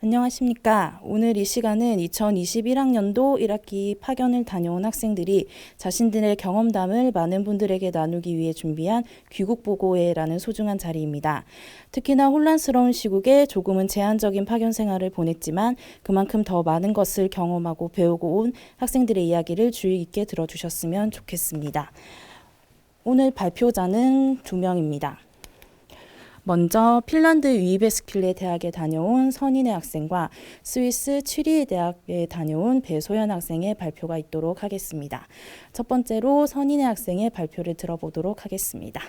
안녕하십니까. 오늘 이 시간은 2021학년도 1학기 파견을 다녀온 학생들이 자신들의 경험담을 많은 분들에게 나누기 위해 준비한 귀국보고회라는 소중한 자리입니다. 특히나 혼란스러운 시국에 조금은 제한적인 파견 생활을 보냈지만 그만큼 더 많은 것을 경험하고 배우고 온 학생들의 이야기를 주의 깊게 들어주셨으면 좋겠습니다. 오늘 발표자는 2명입니다. 먼저 핀란드 위베스큘레 대학에 다녀온 선인의 학생과 스위스 취리히 대학에 다녀온 배소연 학생의 발표가 있도록 하겠습니다. 첫 번째로 선인의 학생의 발표를 들어보도록 하겠습니다.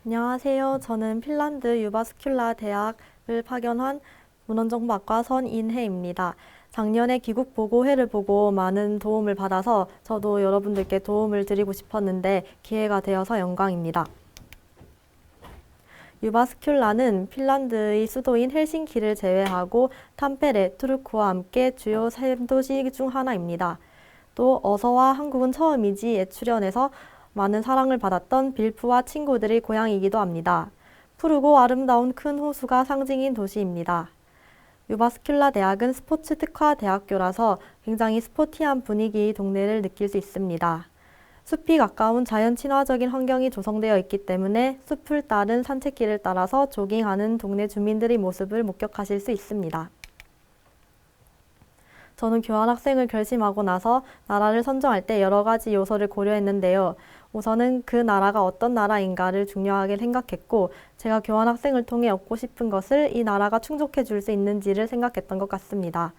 안녕하세요. 저는 핀란드 유바스큘라 대학을 파견한 문헌정보학과 선인혜입니다. 작년에 귀국 보고회를 보고 많은 도움을 받아서 저도 여러분들께 도움을 드리고 싶었는데 기회가 되어서 영광입니다. 유바스큘라는 핀란드의 수도인 헬싱키를 제외하고 탐페레, 투르크와 함께 주요 3도시 중 하나입니다. 또 어서와 한국은 처음이지에 출연해서 많은 사랑을 받았던 빌프와 친구들의 고향이기도 합니다. 푸르고 아름다운 큰 호수가 상징인 도시입니다. 유바스큘라 대학은 스포츠 특화 대학교라서 굉장히 스포티한 분위기의 동네를 느낄 수 있습니다. 숲이 가까운 자연 친화적인 환경이 조성되어 있기 때문에 숲을 따른 산책길을 따라서 조깅하는 동네 주민들의 모습을 목격하실 수 있습니다. 저는 교환학생을 결심하고 나서 나라를 선정할 때 여러 가지 요소를 고려했는데요. 우선은 그 나라가 어떤 나라인가를 중요하게 생각했고 제가 교환학생을 통해 얻고 싶은 것을 이 나라가 충족해 줄 수 있는지를 생각했던 것 같습니다.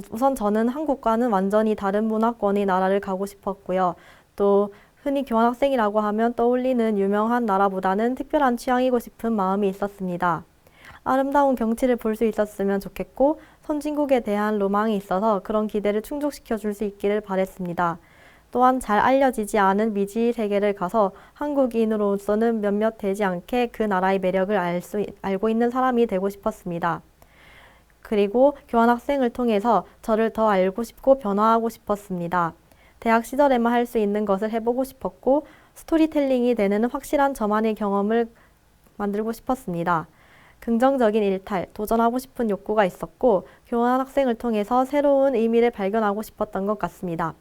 우선 저는 한국과는 완전히 다른 문화권의 나라를 가고 싶었고요. 또 흔히 교환학생이라고 하면 떠올리는 유명한 나라보다는 특별한 취향이고 싶은 마음이 있었습니다. 아름다운 경치를 볼 수 있었으면 좋겠고 선진국에 대한 로망이 있어서 그런 기대를 충족시켜 줄 수 있기를 바랬습니다. 또한 잘 알려지지 않은 미지의 세계를 가서 한국인으로서는 몇몇 되지 않게 그 나라의 매력을 알고 있는 사람이 되고 싶었습니다. 그리고 교환학생을 통해서 저를 더 알고 싶고 변화하고 싶었습니다. 대학 시절에만 할 수 있는 것을 해보고 싶었고 스토리텔링이 되는 확실한 저만의 경험을 만들고 싶었습니다. 긍정적인 일탈, 도전하고 싶은 욕구가 있었고 교환학생을 통해서 새로운 의미를 발견하고 싶었던 것 같습니다.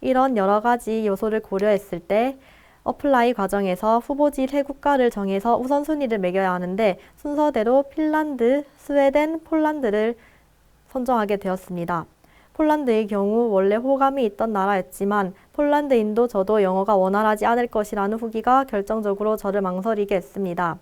이런 여러 가지 요소를 고려했을 때 어플라이 과정에서 후보지 3국가를 정해서 우선순위를 매겨야 하는데 순서대로 핀란드, 스웨덴, 폴란드를 선정하게 되었습니다. 폴란드의 경우 원래 호감이 있던 나라였지만 폴란드인도 저도 영어가 원활하지 않을 것이라는 후기가 결정적으로 저를 망설이게 했습니다.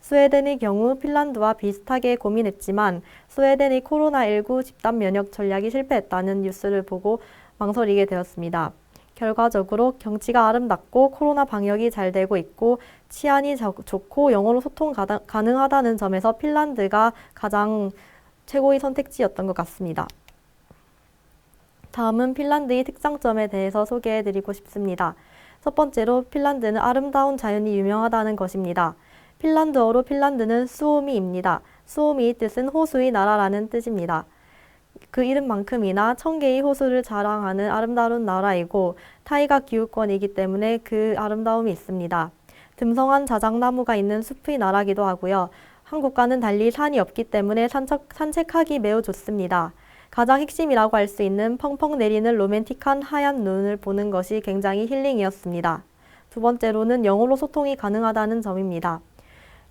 스웨덴의 경우 핀란드와 비슷하게 고민했지만 스웨덴의 코로나19 집단 면역 전략이 실패했다는 뉴스를 보고 망설이게 되었습니다. 결과적으로 경치가 아름답고 코로나 방역이 잘 되고 있고 치안이 좋고 영어로 소통 가능하다는 점에서 핀란드가 가장 최고의 선택지였던 것 같습니다. 다음은 핀란드의 특장점에 대해서 소개해드리고 싶습니다. 첫 번째로 핀란드는 아름다운 자연이 유명하다는 것입니다. 핀란드어로 핀란드는 수오미입니다. 수오미의 뜻은 호수의 나라라는 뜻입니다. 그 이름만큼이나 1000개의 호수를 자랑하는 아름다운 나라이고 타이가 기후권이기 때문에 그 아름다움이 있습니다. 듬성한 자작나무가 있는 숲의 나라기도 하고요. 한국과는 달리 산이 없기 때문에 산책하기 매우 좋습니다. 가장 핵심이라고 할 수 있는 펑펑 내리는 로맨틱한 하얀 눈을 보는 것이 굉장히 힐링이었습니다. 두 번째로는 영어로 소통이 가능하다는 점입니다.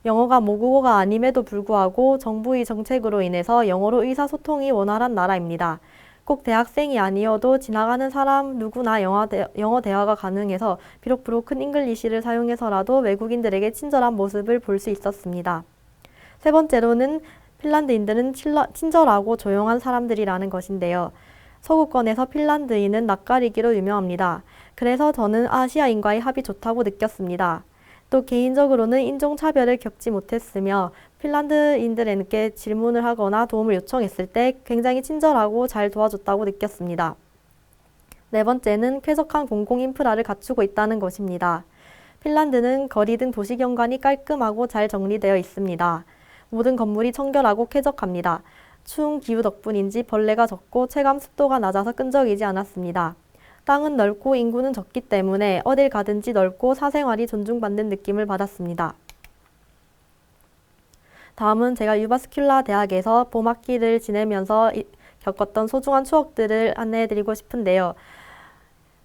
영어가 모국어가 아님에도 불구하고 정부의 정책으로 인해서 영어로 의사소통이 원활한 나라입니다. 꼭 대학생이 아니어도 지나가는 사람 누구나 영어 대화가 가능해서 비록 브로큰 잉글리시를 사용해서라도 외국인들에게 친절한 모습을 볼 수 있었습니다. 세 번째로는 핀란드인들은 친절하고 조용한 사람들이라는 것인데요. 서구권에서 핀란드인은 낯가리기로 유명합니다. 그래서 저는 아시아인과의 합이 좋다고 느꼈습니다. 또 개인적으로는 인종차별을 겪지 못했으며 핀란드인들에게 질문을 하거나 도움을 요청했을 때 굉장히 친절하고 잘 도와줬다고 느꼈습니다. 네 번째는 쾌적한 공공인프라를 갖추고 있다는 것입니다. 핀란드는 거리 등 도시경관이 깔끔하고 잘 정리되어 있습니다. 모든 건물이 청결하고 쾌적합니다. 추운 기후 덕분인지 벌레가 적고 체감 습도가 낮아서 끈적이지 않았습니다. 땅은 넓고 인구는 적기 때문에 어딜 가든지 넓고 사생활이 존중받는 느낌을 받았습니다. 다음은 제가 유바스큘라 대학에서 봄학기를 지내면서 겪었던 소중한 추억들을 안내해드리고 싶은데요.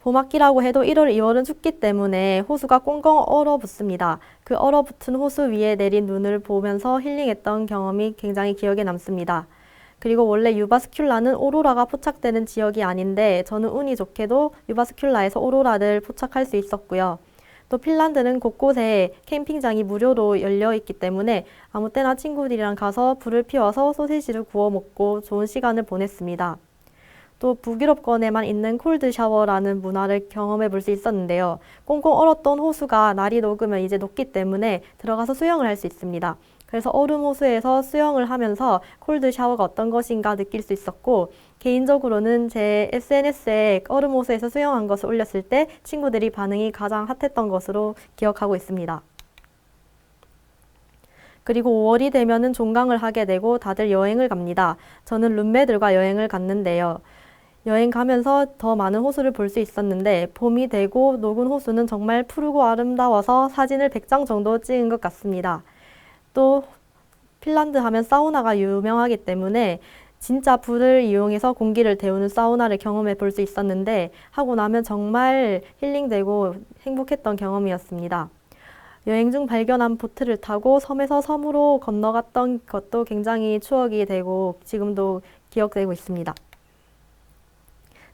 봄학기라고 해도 1월, 2월은 춥기 때문에 호수가 꽁꽁 얼어붙습니다. 그 얼어붙은 호수 위에 내린 눈을 보면서 힐링했던 경험이 굉장히 기억에 남습니다. 그리고 원래 유바스큘라는 오로라가 포착되는 지역이 아닌데 저는 운이 좋게도 유바스큘라에서 오로라를 포착할 수 있었고요. 또 핀란드는 곳곳에 캠핑장이 무료로 열려 있기 때문에 아무 때나 친구들이랑 가서 불을 피워서 소시지를 구워 먹고 좋은 시간을 보냈습니다. 또 북유럽권에만 있는 콜드 샤워라는 문화를 경험해 볼 수 있었는데요. 꽁꽁 얼었던 호수가 날이 녹으면 이제 녹기 때문에 들어가서 수영을 할 수 있습니다. 그래서 얼음 호수에서 수영을 하면서 콜드 샤워가 어떤 것인가 느낄 수 있었고, 개인적으로는 제 SNS에 얼음 호수에서 수영한 것을 올렸을 때 친구들이 반응이 가장 핫했던 것으로 기억하고 있습니다. 그리고 5월이 되면은 종강을 하게 되고 다들 여행을 갑니다. 저는 룸메들과 여행을 갔는데요. 여행 가면서 더 많은 호수를 볼 수 있었는데 봄이 되고 녹은 호수는 정말 푸르고 아름다워서 사진을 100장 정도 찍은 것 같습니다. 또 핀란드 하면 사우나가 유명하기 때문에 진짜 불을 이용해서 공기를 데우는 사우나를 경험해 볼 수 있었는데 하고 나면 정말 힐링되고 행복했던 경험이었습니다. 여행 중 발견한 보트를 타고 섬에서 섬으로 건너갔던 것도 굉장히 추억이 되고 지금도 기억되고 있습니다.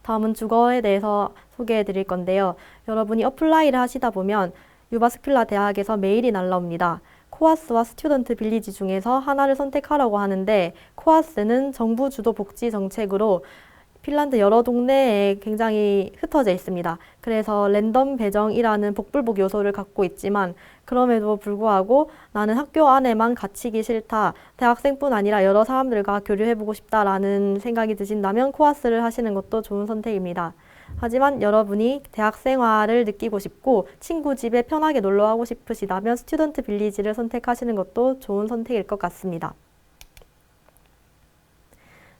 다음은 주거에 대해서 소개해 드릴 건데요. 여러분이 어플라이를 하시다 보면 유바스큘라 대학에서 메일이 날라옵니다. 코아스와 스튜던트 빌리지 중에서 하나를 선택하라고 하는데 코아스는 정부 주도 복지 정책으로 핀란드 여러 동네에 굉장히 흩어져 있습니다. 그래서 랜덤 배정이라는 복불복 요소를 갖고 있지만 그럼에도 불구하고 나는 학교 안에만 갇히기 싫다. 대학생뿐 아니라 여러 사람들과 교류해보고 싶다라는 생각이 드신다면 코아스를 하시는 것도 좋은 선택입니다. 하지만 여러분이 대학 생활을 느끼고 싶고 친구 집에 편하게 놀러 가고 싶으시다면 스튜던트 빌리지를 선택하시는 것도 좋은 선택일 것 같습니다.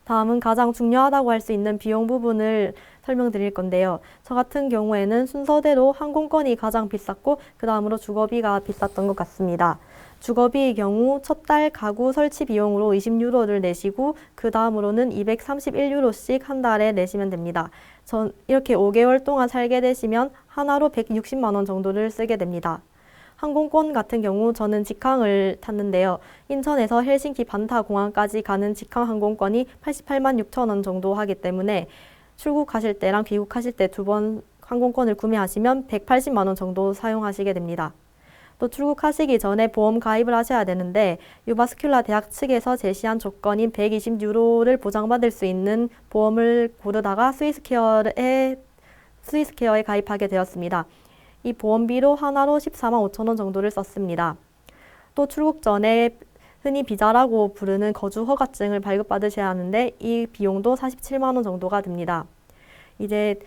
다음은 가장 중요하다고 할 수 있는 비용 부분을 설명드릴 건데요. 저 같은 경우에는 순서대로 항공권이 가장 비쌌고 그 다음으로 주거비가 비쌌던 것 같습니다. 주거비의 경우 첫 달 가구 설치 비용으로 20유로를 내시고 그 다음으로는 231유로씩 한 달에 내시면 됩니다. 전 이렇게 5개월 동안 살게 되시면 하나로 160만 원 정도를 쓰게 됩니다. 항공권 같은 경우 저는 직항을 탔는데요. 인천에서 헬싱키 반타 공항까지 가는 직항 항공권이 88만 6천 원 정도 하기 때문에 출국하실 때랑 귀국하실 때 두 번 항공권을 구매하시면 180만 원 정도 사용하시게 됩니다. 또 출국하시기 전에 보험 가입을 하셔야 되는데 유바스큘라 대학 측에서 제시한 조건인 120유로를 보장받을 수 있는 보험을 고르다가 스위스케어에 가입하게 되었습니다. 이 보험비로 하나로 14만 5천 원 정도를 썼습니다. 또 출국 전에 흔히 비자라고 부르는 거주 허가증을 발급받으셔야 하는데 이 비용도 47만 원 정도가 듭니다. 이제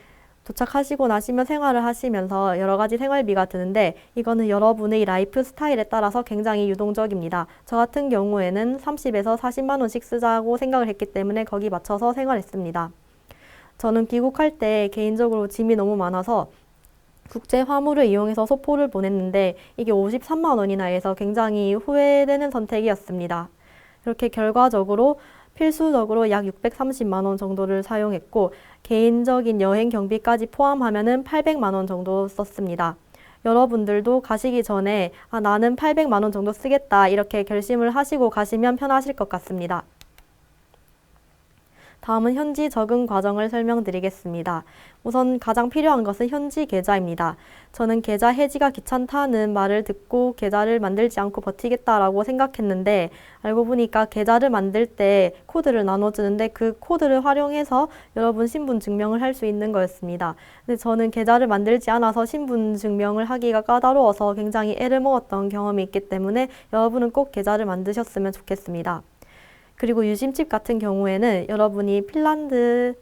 도착하시고 나시면 생활을 하시면서 여러 가지 생활비가 드는데 이거는 여러분의 라이프 스타일에 따라서 굉장히 유동적입니다. 저 같은 경우에는 30에서 40만 원씩 쓰자고 생각을 했기 때문에 거기 맞춰서 생활했습니다. 저는 귀국할 때 개인적으로 짐이 너무 많아서 국제 화물을 이용해서 소포를 보냈는데 이게 53만 원이나 해서 굉장히 후회되는 선택이었습니다. 이렇게 결과적으로 필수적으로 약 630만 원 정도를 사용했고 개인적인 여행 경비까지 포함하면은 800만 원 정도 썼습니다. 여러분들도 가시기 전에 나는 800만 원 정도 쓰겠다 이렇게 결심을 하시고 가시면 편하실 것 같습니다. 다음은 현지 적응 과정을 설명드리겠습니다. 우선 가장 필요한 것은 현지 계좌입니다. 저는 계좌 해지가 귀찮다는 말을 듣고 계좌를 만들지 않고 버티겠다라고 생각했는데 알고 보니까 계좌를 만들 때 코드를 나눠주는데 그 코드를 활용해서 여러분 신분 증명을 할 수 있는 거였습니다. 근데 저는 계좌를 만들지 않아서 신분 증명을 하기가 까다로워서 굉장히 애를 먹었던 경험이 있기 때문에 여러분은 꼭 계좌를 만드셨으면 좋겠습니다. 그리고 유심칩 같은 경우에는 여러분이 핀란드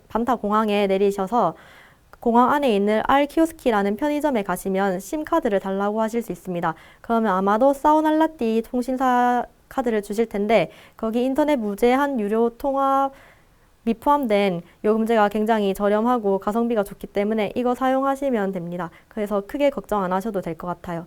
반타 공항에 내리셔서 공항 안에 있는 R-키오스키라는 편의점에 가시면 심카드를 달라고 하실 수 있습니다. 그러면 아마도 사우날라띠 통신사 카드를 주실 텐데 거기 인터넷 무제한 유료 통화 포함된 요금제가 굉장히 저렴하고 가성비가 좋기 때문에 이거 사용하시면 됩니다. 그래서 크게 걱정 안 하셔도 될 것 같아요.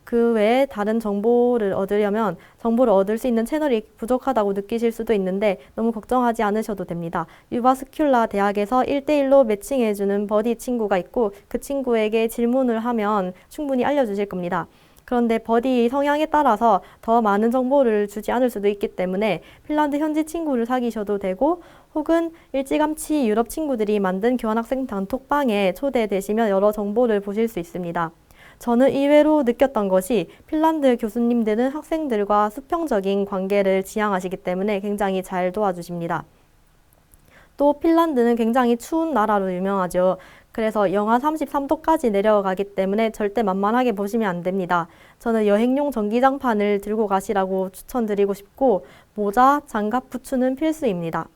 그 외에 다른 정보를 얻으려면 정보를 얻을 수 있는 채널이 부족하다고 느끼실 수도 있는데 너무 걱정하지 않으셔도 됩니다. 유바스큘라 대학에서 1대1로 매칭해주는 버디 친구가 있고 그 친구에게 질문을 하면 충분히 알려주실 겁니다. 그런데 버디 성향에 따라서 더 많은 정보를 주지 않을 수도 있기 때문에 핀란드 현지 친구를 사귀셔도 되고 혹은 일찌감치 유럽 친구들이 만든 교환학생 단톡방에 초대되시면 여러 정보를 보실 수 있습니다. 저는 의외로 느꼈던 것이 핀란드 교수님들은 학생들과 수평적인 관계를 지향하시기 때문에 굉장히 잘 도와주십니다. 또 핀란드는 굉장히 추운 나라로 유명하죠. 그래서 영하 33도까지 내려가기 때문에 절대 만만하게 보시면 안 됩니다. 저는 여행용 전기장판을 들고 가시라고 추천드리고 싶고 모자, 장갑, 부츠는 필수입니다.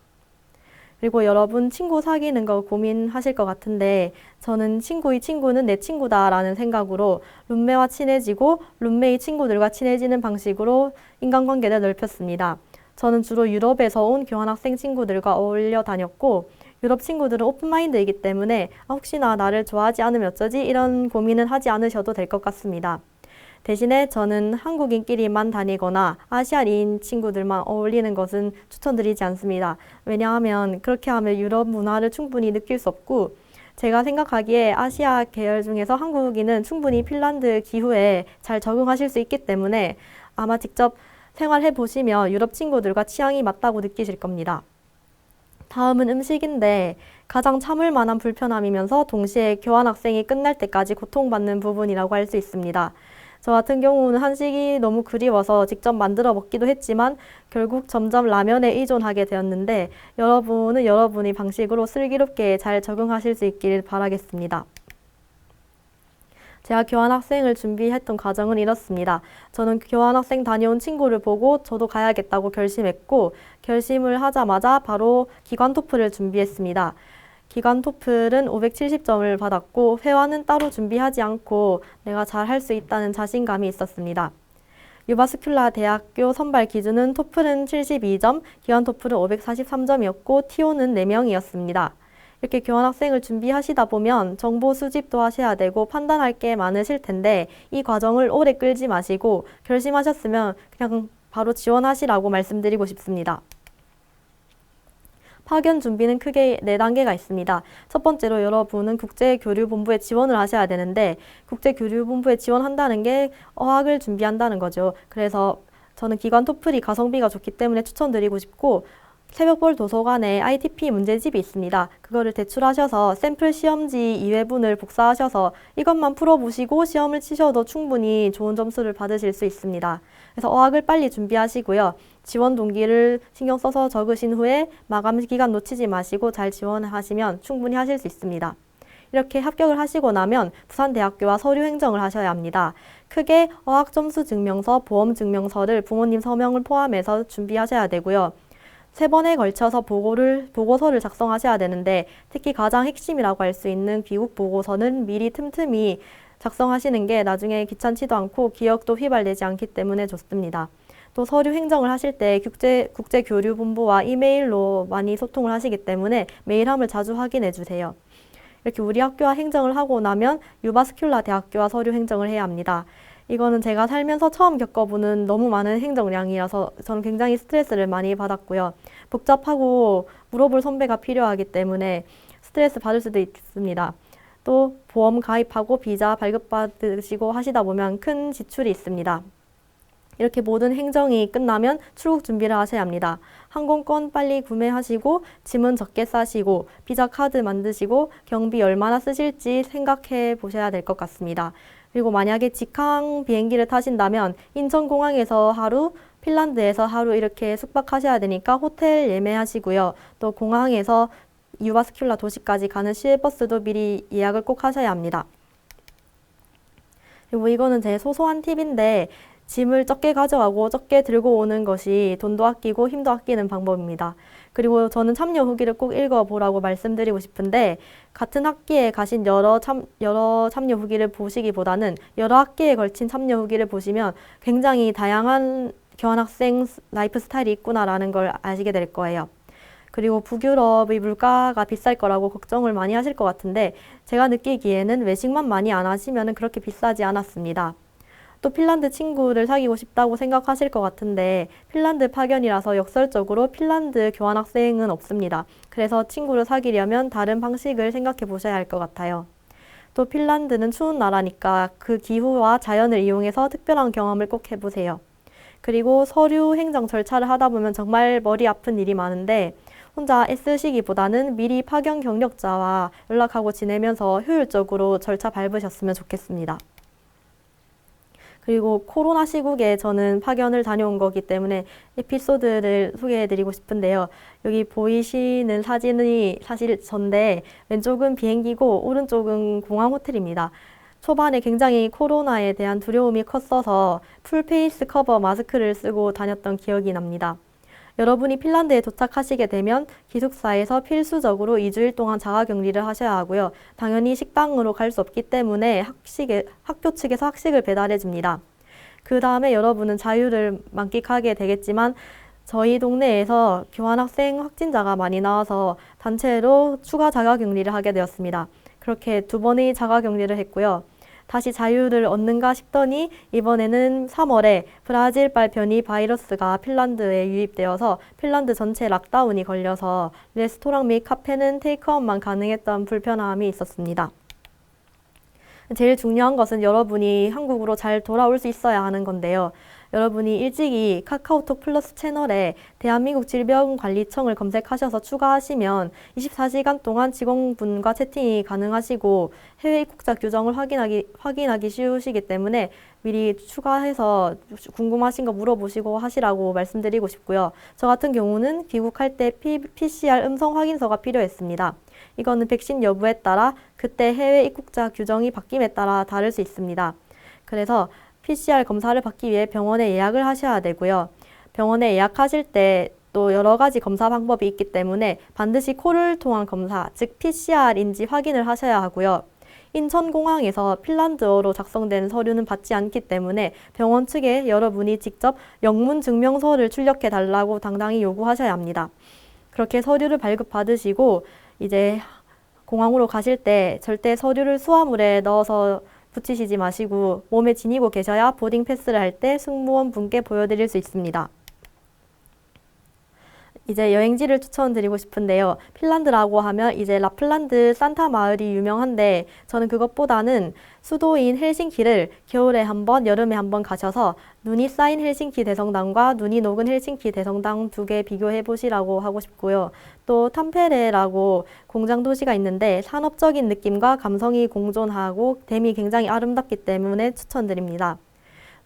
그리고 여러분 친구 사귀는 거 고민하실 것 같은데 저는 친구의 친구는 내 친구다라는 생각으로 룸메와 친해지고 룸메의 친구들과 친해지는 방식으로 인간관계를 넓혔습니다. 저는 주로 유럽에서 온 교환학생 친구들과 어울려 다녔고 유럽 친구들은 오픈마인드이기 때문에 혹시나 나를 좋아하지 않으면 어쩌지? 이런 고민은 하지 않으셔도 될 것 같습니다. 대신에 저는 한국인끼리만 다니거나 아시아인 친구들만 어울리는 것은 추천드리지 않습니다. 왜냐하면 그렇게 하면 유럽 문화를 충분히 느낄 수 없고 제가 생각하기에 아시아 계열 중에서 한국인은 충분히 핀란드 기후에 잘 적응하실 수 있기 때문에 아마 직접 생활해 보시면 유럽 친구들과 취향이 맞다고 느끼실 겁니다. 다음은 음식인데 가장 참을 만한 불편함이면서 동시에 교환학생이 끝날 때까지 고통받는 부분이라고 할 수 있습니다. 저 같은 경우는 한식이 너무 그리워서 직접 만들어 먹기도 했지만 결국 점점 라면에 의존하게 되었는데 여러분은 여러분의 방식으로 슬기롭게 잘 적응하실 수 있길 바라겠습니다. 제가 교환학생을 준비했던 과정은 이렇습니다. 저는 교환학생 다녀온 친구를 보고 저도 가야겠다고 결심했고 결심을 하자마자 바로 기관 토플을 준비했습니다. 기관 토플은 570점을 받았고 회화는 따로 준비하지 않고 내가 잘 할 수 있다는 자신감이 있었습니다. 유바스큘라 대학교 선발 기준은 토플은 72점, 기관 토플은 543점이었고 TO는 4명이었습니다. 이렇게 교환학생을 준비하시다 보면 정보 수집도 하셔야 되고 판단할 게 많으실 텐데 이 과정을 오래 끌지 마시고 결심하셨으면 그냥 바로 지원하시라고 말씀드리고 싶습니다. 파견 준비는 크게 4단계가 있습니다. 첫 번째로 여러분은 국제교류본부에 지원을 하셔야 되는데 국제교류본부에 지원한다는 게 어학을 준비한다는 거죠. 그래서 저는 기관 토플이 가성비가 좋기 때문에 추천드리고 싶고 새벽볼 도서관에 ITP 문제집이 있습니다. 그거를 제출하셔서 샘플 시험지 2회분을 복사하셔서 이것만 풀어보시고 시험을 치셔도 충분히 좋은 점수를 받으실 수 있습니다. 그래서 어학을 빨리 준비하시고요. 지원 동기를 신경 써서 적으신 후에 마감 기간 놓치지 마시고 잘 지원하시면 충분히 하실 수 있습니다. 이렇게 합격을 하시고 나면 부산대학교와 서류 행정을 하셔야 합니다. 크게 어학 점수 증명서, 보험 증명서를 부모님 서명을 포함해서 준비하셔야 되고요. 3번에 걸쳐서 보고서를 작성하셔야 되는데 특히 가장 핵심이라고 할 수 있는 귀국 보고서는 미리 틈틈이 작성하시는 게 나중에 귀찮지도 않고 기억도 휘발되지 않기 때문에 좋습니다. 또 서류 행정을 하실 때 국제교류본부와 이메일로 많이 소통을 하시기 때문에 메일함을 자주 확인해 주세요. 이렇게 우리 학교와 행정을 하고 나면 유바스큘라 대학교와 서류 행정을 해야 합니다. 이거는 제가 살면서 처음 겪어보는 너무 많은 행정량이라서 저는 굉장히 스트레스를 많이 받았고요. 복잡하고 물어볼 선배가 필요하기 때문에 스트레스 받을 수도 있습니다. 또 보험 가입하고 비자 발급받으시고 하시다 보면 큰 지출이 있습니다. 이렇게 모든 행정이 끝나면 출국 준비를 하셔야 합니다. 항공권 빨리 구매하시고 짐은 적게 싸시고 비자 카드 만드시고 경비 얼마나 쓰실지 생각해 보셔야 될 것 같습니다. 그리고 만약에 직항 비행기를 타신다면 인천공항에서 하루, 핀란드에서 하루 이렇게 숙박하셔야 되니까 호텔 예매하시고요. 또 공항에서 유바스큘라 도시까지 가는 시외버스도 미리 예약을 꼭 하셔야 합니다. 그리고 이거는 제 소소한 팁인데 짐을 적게 가져가고 적게 들고 오는 것이 돈도 아끼고 힘도 아끼는 방법입니다. 그리고 저는 참여 후기를 꼭 읽어보라고 말씀드리고 싶은데 같은 학기에 가신 여러 참여 후기를 보시기보다는 여러 학기에 걸친 참여 후기를 보시면 굉장히 다양한 교환학생 라이프 스타일이 있구나라는 걸 아시게 될 거예요. 그리고 북유럽의 물가가 비쌀 거라고 걱정을 많이 하실 것 같은데 제가 느끼기에는 외식만 많이 안 하시면 그렇게 비싸지 않았습니다. 또 핀란드 친구를 사귀고 싶다고 생각하실 것 같은데 핀란드 파견이라서 역설적으로 핀란드 교환학생은 없습니다. 그래서 친구를 사귀려면 다른 방식을 생각해 보셔야 할 것 같아요. 또 핀란드는 추운 나라니까 그 기후와 자연을 이용해서 특별한 경험을 꼭 해보세요. 그리고 서류 행정 절차를 하다 보면 정말 머리 아픈 일이 많은데 혼자 애쓰시기보다는 미리 파견 경력자와 연락하고 지내면서 효율적으로 절차 밟으셨으면 좋겠습니다. 그리고 코로나 시국에 저는 파견을 다녀온 거기 때문에 에피소드를 소개해드리고 싶은데요. 여기 보이시는 사진이 사실 전데 왼쪽은 비행기고 오른쪽은 공항 호텔입니다. 초반에 굉장히 코로나에 대한 두려움이 컸어서 풀페이스 커버 마스크를 쓰고 다녔던 기억이 납니다. 여러분이 핀란드에 도착하시게 되면 기숙사에서 필수적으로 2주일 동안 자가격리를 하셔야 하고요. 당연히 식당으로 갈 수 없기 때문에 학교 측에서 학식을 배달해 줍니다. 그 다음에 여러분은 자유를 만끽하게 되겠지만 저희 동네에서 교환학생 확진자가 많이 나와서 단체로 추가 자가격리를 하게 되었습니다. 그렇게 2번의 자가격리를 했고요. 다시 자유를 얻는가 싶더니 이번에는 3월에 브라질발 변이 바이러스가 핀란드에 유입되어서 핀란드 전체 락다운이 걸려서 레스토랑 및 카페는 테이크아웃만 가능했던 불편함이 있었습니다. 제일 중요한 것은 여러분이 한국으로 잘 돌아올 수 있어야 하는 건데요. 여러분이 일찍이 카카오톡 플러스 채널에 대한민국 질병관리청을 검색하셔서 추가하시면 24시간 동안 직원분과 채팅이 가능하시고 해외 입국자 규정을 확인하기 쉬우시기 때문에 미리 추가해서 궁금하신 거 물어보시고 하시라고 말씀드리고 싶고요. 저 같은 경우는 귀국할 때 PCR 음성 확인서가 필요했습니다. 이거는 백신 여부에 따라 그때 해외 입국자 규정이 바뀜에 따라 다를 수 있습니다. 그래서 PCR 검사를 받기 위해 병원에 예약을 하셔야 되고요. 병원에 예약하실 때 또 여러 가지 검사 방법이 있기 때문에 반드시 코를 통한 검사, 즉 PCR인지 확인을 하셔야 하고요. 인천공항에서 핀란드어로 작성된 서류는 받지 않기 때문에 병원 측에 여러분이 직접 영문 증명서를 출력해 달라고 당당히 요구하셔야 합니다. 그렇게 서류를 발급받으시고 이제 공항으로 가실 때 절대 서류를 수화물에 넣어서 붙이시지 마시고 몸에 지니고 계셔야 보딩 패스를 할 때 승무원 분께 보여드릴 수 있습니다. 이제 여행지를 추천드리고 싶은데요. 핀란드라고 하면 이제 라플란드 산타 마을이 유명한데 저는 그것보다는 수도인 헬싱키를 겨울에 한 번, 여름에 한 번 가셔서 눈이 쌓인 헬싱키 대성당과 눈이 녹은 헬싱키 대성당 2개 비교해 보시라고 하고 싶고요. 또 탐페레라고 공장 도시가 있는데 산업적인 느낌과 감성이 공존하고 댐이 굉장히 아름답기 때문에 추천드립니다.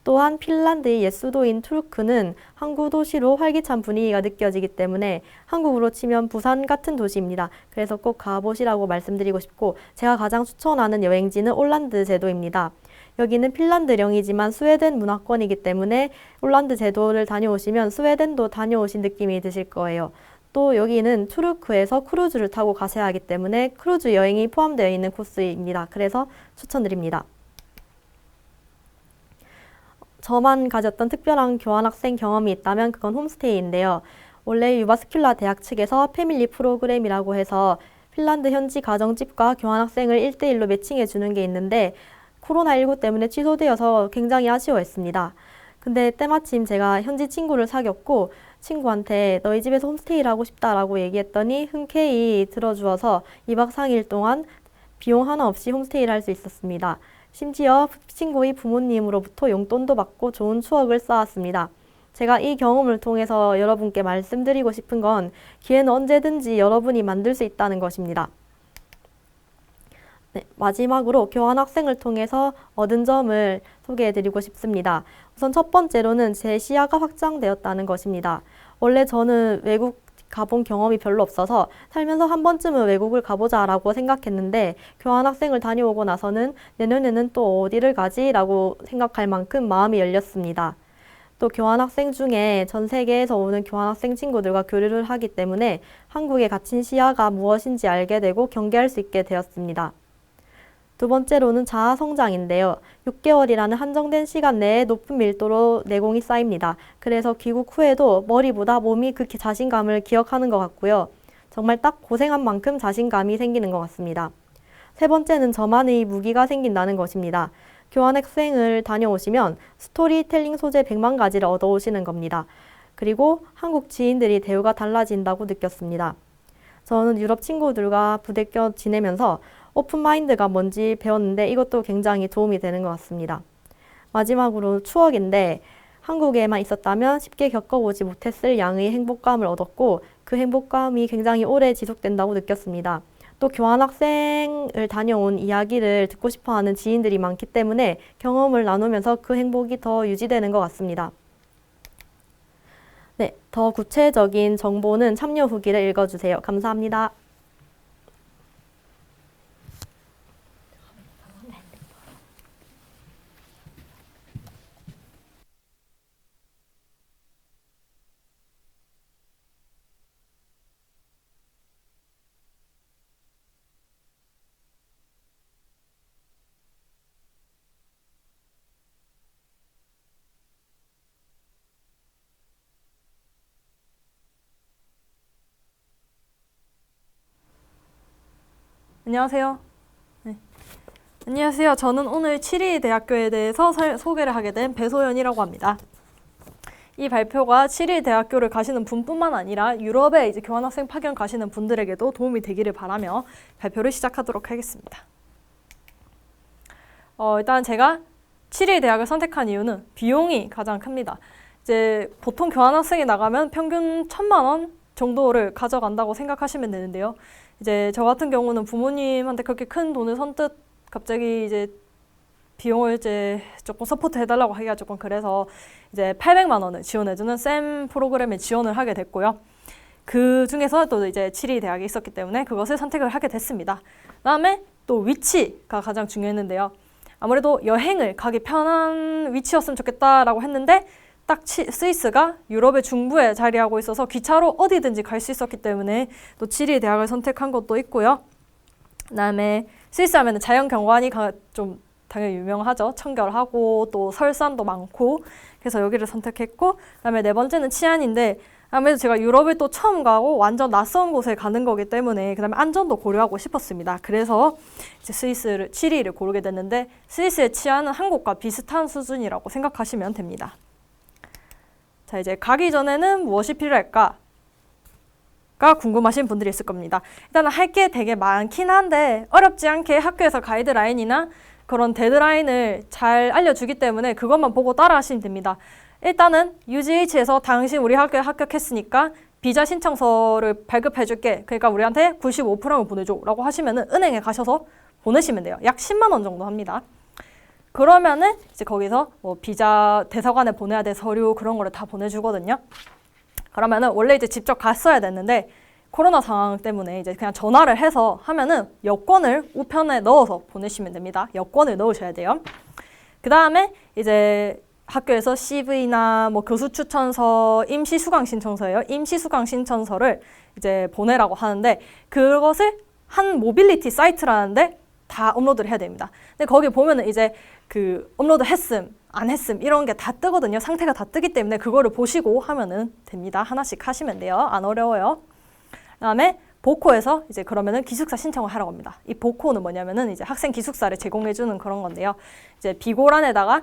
또한 핀란드의 옛 수도인 투르크는 항구 도시로 활기찬 분위기가 느껴지기 때문에 한국으로 치면 부산 같은 도시입니다. 그래서 꼭 가보시라고 말씀드리고 싶고 제가 가장 추천하는 여행지는 올란드 제도입니다. 여기는 핀란드령이지만 스웨덴 문화권이기 때문에 올란드 제도를 다녀오시면 스웨덴도 다녀오신 느낌이 드실 거예요. 또 여기는 투르크에서 크루즈를 타고 가셔야 하기 때문에 크루즈 여행이 포함되어 있는 코스입니다. 그래서 추천드립니다. 저만 가졌던 특별한 교환학생 경험이 있다면 그건 홈스테이인데요. 원래 유바스큘라 대학 측에서 패밀리 프로그램이라고 해서 핀란드 현지 가정집과 교환학생을 1대1로 매칭해 주는 게 있는데 코로나19 때문에 취소되어서 굉장히 아쉬워했습니다. 근데 때마침 제가 현지 친구를 사귀었고 친구한테 너희 집에서 홈스테이를 하고 싶다라고 얘기했더니 흔쾌히 들어주어서 2박 3일 동안 비용 하나 없이 홈스테이를 할 수 있었습니다. 심지어 친구의 부모님으로부터 용돈도 받고 좋은 추억을 쌓았습니다. 제가 이 경험을 통해서 여러분께 말씀드리고 싶은 건 기회는 언제든지 여러분이 만들 수 있다는 것입니다. 네, 마지막으로 교환학생을 통해서 얻은 점을 소개해드리고 싶습니다. 우선 첫 번째로는 제 시야가 확장되었다는 것입니다. 원래 저는 외국 가본 경험이 별로 없어서 살면서 한 번쯤은 외국을 가보자라고 생각했는데 교환학생을 다녀오고 나서는 내년에는 또 어디를 가지? 라고 생각할 만큼 마음이 열렸습니다. 또 교환학생 중에 전 세계에서 오는 교환학생 친구들과 교류를 하기 때문에 한국에 갇힌 시야가 무엇인지 알게 되고 경계할 수 있게 되었습니다. 두 번째로는 자아 성장인데요. 6개월이라는 한정된 시간 내에 높은 밀도로 내공이 쌓입니다. 그래서 귀국 후에도 머리보다 몸이 그 자신감을 기억하는 것 같고요. 정말 딱 고생한 만큼 자신감이 생기는 것 같습니다. 세 번째는 저만의 무기가 생긴다는 것입니다. 교환학생을 다녀오시면 스토리텔링 소재 100만 가지를 얻어오시는 겁니다. 그리고 한국 지인들이 대우가 달라진다고 느꼈습니다. 저는 유럽 친구들과 부대껴 지내면서 오픈마인드가 뭔지 배웠는데 이것도 굉장히 도움이 되는 것 같습니다. 마지막으로 추억인데 한국에만 있었다면 쉽게 겪어보지 못했을 양의 행복감을 얻었고 그 행복감이 굉장히 오래 지속된다고 느꼈습니다. 또 교환학생을 다녀온 이야기를 듣고 싶어하는 지인들이 많기 때문에 경험을 나누면서 그 행복이 더 유지되는 것 같습니다. 네, 더 구체적인 정보는 참여 후기를 읽어주세요. 감사합니다. 안녕하세요. 네. 안녕하세요. 저는 오늘 7위 대학교에 대해서 소개를 하게 된 배소연이라고 합니다. 이 발표가 7위 대학교를 가시는 분뿐만 아니라 유럽에 이제 교환학생 파견 가시는 분들에게도 도움이 되기를 바라며 발표를 시작하도록 하겠습니다. 일단 제가 7위 대학을 선택한 이유는 비용이 가장 큽니다. 이제 보통 교환학생이 나가면 평균 1,000만 원 정도를 가져간다고 생각하시면 되는데요. 이제 저 같은 경우는 부모님한테 그렇게 큰 돈을 선뜻 갑자기 이제 비용을 이제 조금 서포트 해달라고 하기가 조금 그래서 이제 800만 원을 지원해주는 쌤 프로그램에 지원을 하게 됐고요. 그 중에서 또 이제 7위 대학에 있었기 때문에 그것을 선택을 하게 됐습니다. 그다음에 또 위치가 가장 중요했는데요. 아무래도 여행을 가기 편한 위치였으면 좋겠다라고 했는데 딱 스위스가 유럽의 중부에 자리하고 있어서 기차로 어디든지 갈 수 있었기 때문에 또 7위 대학을 선택한 것도 있고요. 그다음에 스위스 하면 자연경관이 좀 당연히 유명하죠. 청결하고 또 설산도 많고 그래서 여기를 선택했고 그다음에 네 번째는 치안인데 아무래도 제가 유럽을 또 처음 가고 완전 낯선 곳에 가는 거기 때문에 그다음에 안전도 고려하고 싶었습니다. 그래서 이제 스위스를 7위를 고르게 됐는데 스위스의 치안은 한국과 비슷한 수준이라고 생각하시면 됩니다. 자, 이제 가기 전에는 무엇이 필요할까? 가 궁금하신 분들이 있을 겁니다. 일단은 할 게 되게 많긴 한데 어렵지 않게 학교에서 가이드라인이나 그런 데드라인을 잘 알려주기 때문에 그것만 보고 따라 하시면 됩니다. 일단은 UGH에서 당신 우리 학교에 합격했으니까 비자 신청서를 발급해줄게. 그러니까 우리한테 95%를 보내줘 라고 하시면은 은행에 가셔서 보내시면 돼요. 약 10만 원 정도 합니다. 그러면은 이제 거기서 뭐 비자 대사관에 보내야 될 서류 그런 거를 다 보내주거든요. 그러면은 원래 이제 직접 갔어야 됐는데 코로나 상황 때문에 이제 그냥 전화를 해서 하면은 여권을 우편에 넣어서 보내시면 됩니다. 여권을 넣으셔야 돼요. 그 다음에 이제 학교에서 CV나 뭐 교수 추천서, 임시 수강 신청서예요. 임시 수강 신청서를 이제 보내라고 하는데 그것을 한 모빌리티 사이트라는데 다 업로드를 해야 됩니다. 근데 거기 보면은 이제 그 업로드 했음, 안 했음 이런 게 다 뜨거든요. 상태가 다 뜨기 때문에 그거를 보시고 하면은 됩니다. 하나씩 하시면 돼요. 안 어려워요. 그다음에 보코에서 이제 그러면은 기숙사 신청을 하라고 합니다. 이 보코는 뭐냐면은 이제 학생 기숙사를 제공해주는 그런 건데요. 이제 비고란에다가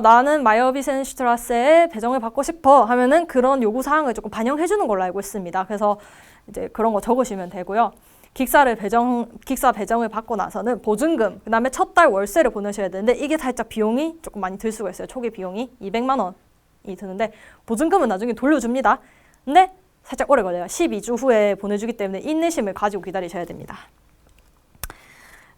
나는 마이어비센슈트라세에 배정을 받고 싶어 하면은 그런 요구 사항을 조금 반영해주는 걸로 알고 있습니다. 그래서 이제 그런 거 적으시면 되고요. 기숙사 배정을 받고 나서는 보증금, 그 다음에 첫 달 월세를 보내셔야 되는데 이게 살짝 비용이 조금 많이 들 수가 있어요. 초기 비용이 200만 원이 드는데 보증금은 나중에 돌려줍니다. 근데 살짝 오래 걸려요. 12주 후에 보내주기 때문에 인내심을 가지고 기다리셔야 됩니다.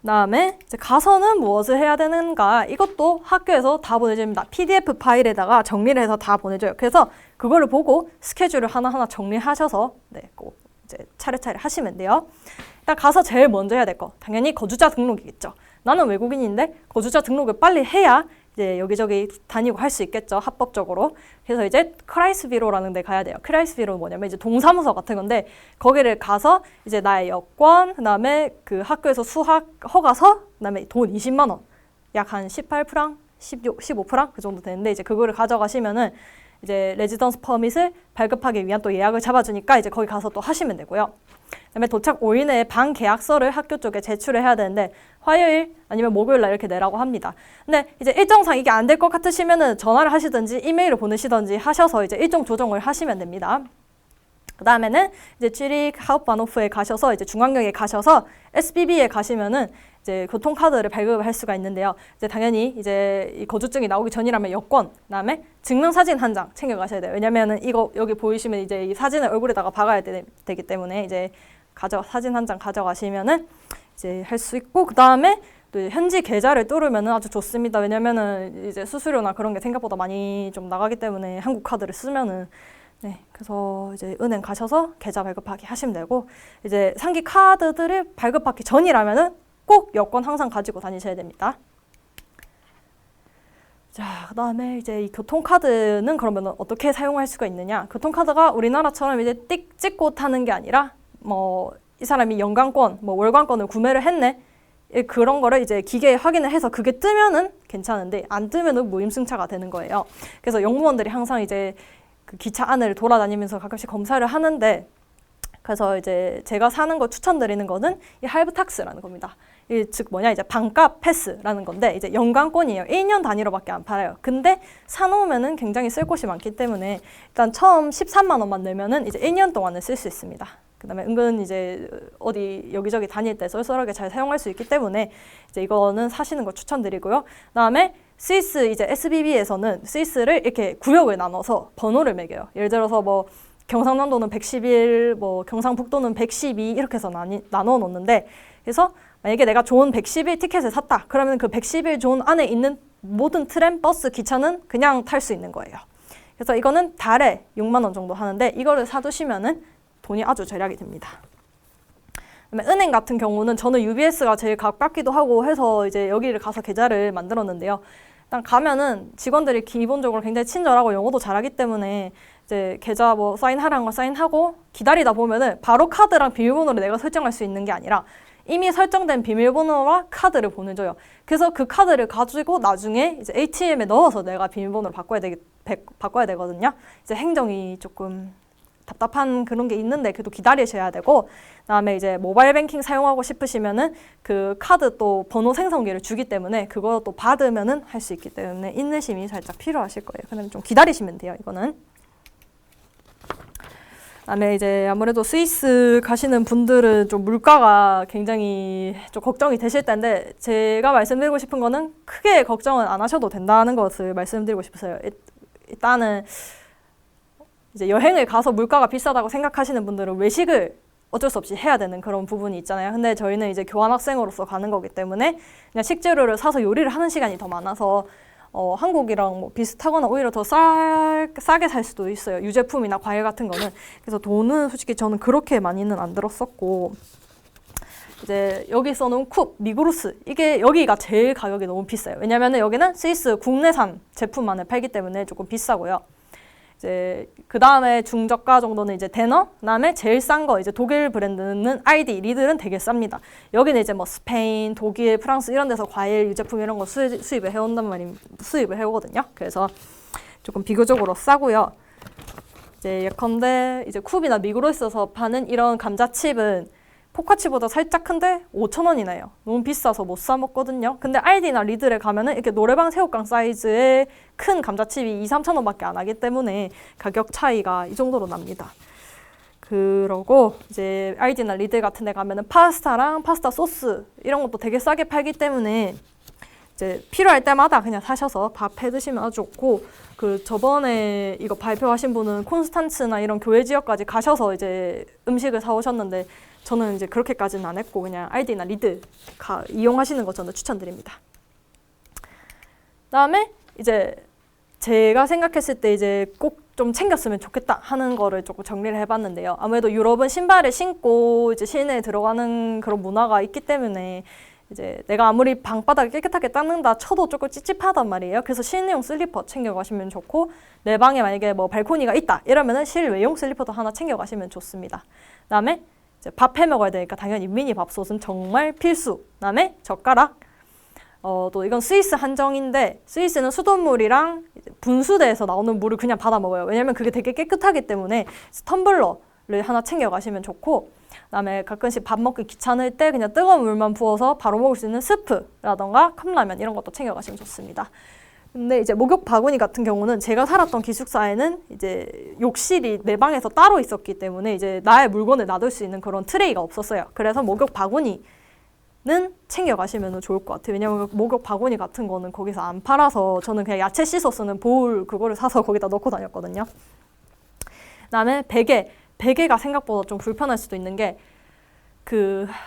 그다음에 이제 가서는 무엇을 해야 되는가? 이것도 학교에서 다 보내줍니다. PDF 파일에다가 정리를 해서 다 보내줘요. 그래서 그거를 보고 스케줄을 하나하나 정리하셔서 꼭 이제 차례차례 하시면 돼요. 일단 가서 제일 먼저 해야 될 거 당연히 거주자 등록이겠죠. 나는 외국인인데 거주자 등록을 빨리 해야 이제 여기저기 다니고 할 수 있겠죠. 합법적으로. 그래서 이제 크라이스비로라는 데 가야 돼요. 크라이스비로는 뭐냐면 이제 동사무소 같은 건데 거기를 가서 이제 나의 여권, 그다음에 그 학교에서 수학 허가서, 그다음에 돈 20만 원, 약 한 18프랑, 15프랑 그 정도 되는데 이제 그거를 가져가시면은 이제 레지던스 퍼밋을 발급하기 위한 또 예약을 잡아주니까 이제 거기 가서 또 하시면 되고요. 그다음에 도착 5일 내에 반 계약서를 학교 쪽에 제출을 해야 되는데 화요일 아니면 목요일 날 이렇게 내라고 합니다. 근데 이제 일정상 이게 안 될 것 같으시면은 전화를 하시든지 이메일을 보내시든지 하셔서 이제 일정 조정을 하시면 됩니다. 그 다음에는 이제 쥐리히 하uptbahnhof에 가셔서 이제 중앙역에 가셔서 SBB에 가시면은 이제 교통카드를 발급을 할 수가 있는데요. 이제 당연히 이제 이 거주증이 나오기 전이라면 여권, 그다음에 증명사진 한 장 챙겨 가셔야 돼요. 왜냐면은 이거 여기 보이시면 이제 이 사진을 얼굴에다가 박아야 되기 때문에 이제 사진 한 장 가져가시면은 이제 할 수 있고, 그 다음에 또 현지 계좌를 뚫으면은 아주 좋습니다. 왜냐면은 이제 수수료나 그런 게 생각보다 많이 좀 나가기 때문에 한국 카드를 쓰면은 그래서 이제 은행 가셔서 계좌 발급하기 하시면 되고, 이제 상기 카드들을 발급하기 전이라면은 꼭 여권 항상 가지고 다니셔야 됩니다. 자, 그다음에 이제 이 교통카드는 그러면 어떻게 사용할 수가 있느냐? 교통카드가 우리나라처럼 이제 띡 찍고 타는 게 아니라 뭐 이 사람이 연간권, 뭐 월간권을 구매를 했네. 그런 거를 이제 기계에 확인을 해서 그게 뜨면은 괜찮은데 안 뜨면은 무임승차가 되는 거예요. 그래서 영무원들이 항상 이제 그 기차 안을 돌아다니면서 가끔씩 검사를 하는데, 그래서 이제 제가 사는 거 추천드리는 거는 이 할브탁스라는 겁니다. 즉 뭐냐, 이제 반값 패스라는 건데 이제 연간권이에요. 1년 단위로밖에 안 팔아요. 근데 사놓으면은 굉장히 쓸 곳이 많기 때문에 일단 처음 13만 원만 내면은 이제 1년 동안을 쓸 수 있습니다. 그다음에 은근 이제 어디 여기저기 다닐 때 쏠쏠하게 잘 사용할 수 있기 때문에 이제 이거는 사시는 거 추천드리고요. 그다음에 스위스 이제 SBB에서는 스위스를 이렇게 구역을 나눠서 번호를 매겨요. 예를 들어서 뭐 경상남도는 111, 뭐 경상북도는 112 이렇게 해서 나눠 놓는데, 그래서 만약에 내가 존 111 티켓을 샀다. 그러면 그 111 존 안에 있는 모든 트램, 버스, 기차는 그냥 탈 수 있는 거예요. 그래서 이거는 달에 6만 원 정도 하는데 이거를 사두시면은 돈이 아주 절약이 됩니다. 그다음에 은행 같은 경우는 저는 UBS가 제일 가깝기도 하고 해서 이제 여기를 가서 계좌를 만들었는데요. 일단 가면은 직원들이 기본적으로 굉장히 친절하고 영어도 잘하기 때문에 이제 계좌 뭐 사인하라는 거 사인하고 기다리다 보면은 바로 카드랑 비밀번호를 내가 설정할 수 있는 게 아니라 이미 설정된 비밀번호와 카드를 보내줘요. 그래서 그 카드를 가지고 나중에 이제 ATM에 넣어서 내가 비밀번호를 바꿔야 되거든요. 이제 행정이 조금 답답한 그런 게 있는데 그래도 기다리셔야 되고, 그다음에 이제 모바일 뱅킹 사용하고 싶으시면은 그 카드 또 번호 생성기를 주기 때문에 그거 또 받으면은 할 수 있기 때문에 인내심이 살짝 필요하실 거예요. 그냥 좀 기다리시면 돼요, 이거는. 그다음에 이제 아무래도 스위스 가시는 분들은 좀 물가가 굉장히 좀 걱정이 되실 텐데, 제가 말씀드리고 싶은 거는 크게 걱정은 안 하셔도 된다는 것을 말씀드리고 싶어요. 일단은 이제 여행을 가서 물가가 비싸다고 생각하시는 분들은 외식을 어쩔 수 없이 해야 되는 그런 부분이 있잖아요. 근데 저희는 이제 교환학생으로서 가는 거기 때문에 그냥 식재료를 사서 요리를 하는 시간이 더 많아서 한국이랑 뭐 비슷하거나 오히려 더 싸게 살 수도 있어요. 유제품이나 과일 같은 거는. 그래서 돈은 솔직히 저는 그렇게 많이는 안 들었었고, 이제 여기 써놓은 쿱, 미그로스, 이게 여기가 제일 가격이 너무 비싸요. 왜냐면은 여기는 스위스 국내산 제품만을 팔기 때문에 조금 비싸고요. 이제 그 다음에 중저가 정도는 이제 데너, 그다음에 제일 싼 거 이제 독일 브랜드는 ID, 리들은 되게 쌉니다. 여기는 이제 뭐 스페인, 독일, 프랑스 이런 데서 과일, 유제품 이런 거 수입을 해온단 말입니다. 수입을 해오거든요. 그래서 조금 비교적으로 싸고요. 이제 예컨대 이제 쿱이나 미그로스에서 파는 이런 감자칩은 포카치보다 살짝 큰데 5,000원이나 해요. 너무 비싸서 못 사 먹거든요. 근데 알디나 리들에 가면은 이렇게 노래방 새우깡 사이즈의 큰 감자칩이 2-3,000원밖에 안 하기 때문에 가격 차이가 이 정도로 납니다. 그러고 이제 알디나 리들 같은 데 가면은 파스타랑 파스타 소스 이런 것도 되게 싸게 팔기 때문에 이제 필요할 때마다 그냥 사셔서 밥 해 드시면 아주 좋고, 그 저번에 이거 발표하신 분은 콘스탄츠나 이런 교외 지역까지 가셔서 이제 음식을 사 오셨는데 저는 이제 그렇게까지는 안 했고 그냥 알디나 리드 이용하시는 거 저는 추천드립니다. 그다음에 이제 제가 생각했을 때 이제 꼭 좀 챙겼으면 좋겠다 하는 거를 조금 정리를 해봤는데요. 아무래도 유럽은 신발을 신고 이제 실내에 들어가는 그런 문화가 있기 때문에 이제 내가 아무리 방바닥을 깨끗하게 닦는다 쳐도 조금 찝찝하단 말이에요. 그래서 실내용 슬리퍼 챙겨가시면 좋고, 내 방에 만약에 뭐 발코니가 있다 이러면은 실외용 슬리퍼도 하나 챙겨가시면 좋습니다. 그다음에 이제 밥 해 먹어야 되니까 당연히 미니 밥솥은 정말 필수. 그다음에 젓가락, 또 이건 스위스 한정인데 스위스는 수돗물이랑 분수대에서 나오는 물을 그냥 받아 먹어요. 왜냐면 그게 되게 깨끗하기 때문에 텀블러를 하나 챙겨 가시면 좋고, 그다음에 가끔씩 밥 먹기 귀찮을 때 그냥 뜨거운 물만 부어서 바로 먹을 수 있는 스프라던가 컵라면 이런 것도 챙겨 가시면 좋습니다. 근데 이제 목욕 바구니 같은 경우는 제가 살았던 기숙사에는 이제 욕실이 내 방에서 따로 있었기 때문에 이제 나의 물건을 놔둘 수 있는 그런 트레이가 없었어요. 그래서 목욕 바구니 는 챙겨 가시면 좋을 것 같아요. 왜냐면 목욕 바구니 같은 거는 거기서 안 팔아서 저는 그냥 야채 씻어 쓰는 보울 그거를 사서 거기다 넣고 다녔거든요. 그다음에 베개가 생각보다 좀 불편할 수도 있는 게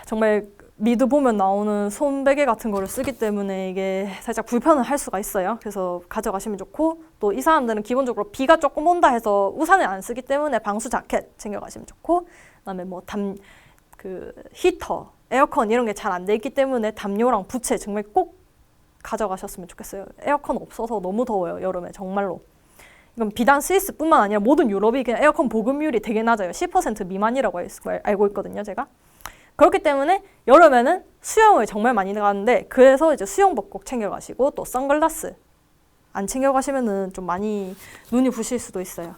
정말 미드 보면 나오는 손베개 같은 거를 쓰기 때문에 이게 살짝 불편을 할 수가 있어요. 그래서 가져가시면 좋고, 또 이 사람들은 기본적으로 비가 조금 온다 해서 우산을 안 쓰기 때문에 방수 자켓 챙겨가시면 좋고, 그다음에 뭐 히터, 에어컨 이런 게 잘 안 돼 있기 때문에 담요랑 부채 정말 꼭 가져가셨으면 좋겠어요. 에어컨 없어서 너무 더워요, 여름에 정말로. 이건 비단 스위스뿐만 아니라 모든 유럽이 그냥 에어컨 보급률이 되게 낮아요. 10% 미만이라고 알고 있거든요, 제가. 그렇기 때문에 여름에는 수영을 정말 많이 가는데, 그래서 이제 수영복 꼭 챙겨가시고, 또 선글라스 안 챙겨가시면은 좀 많이 눈이 부실 수도 있어요.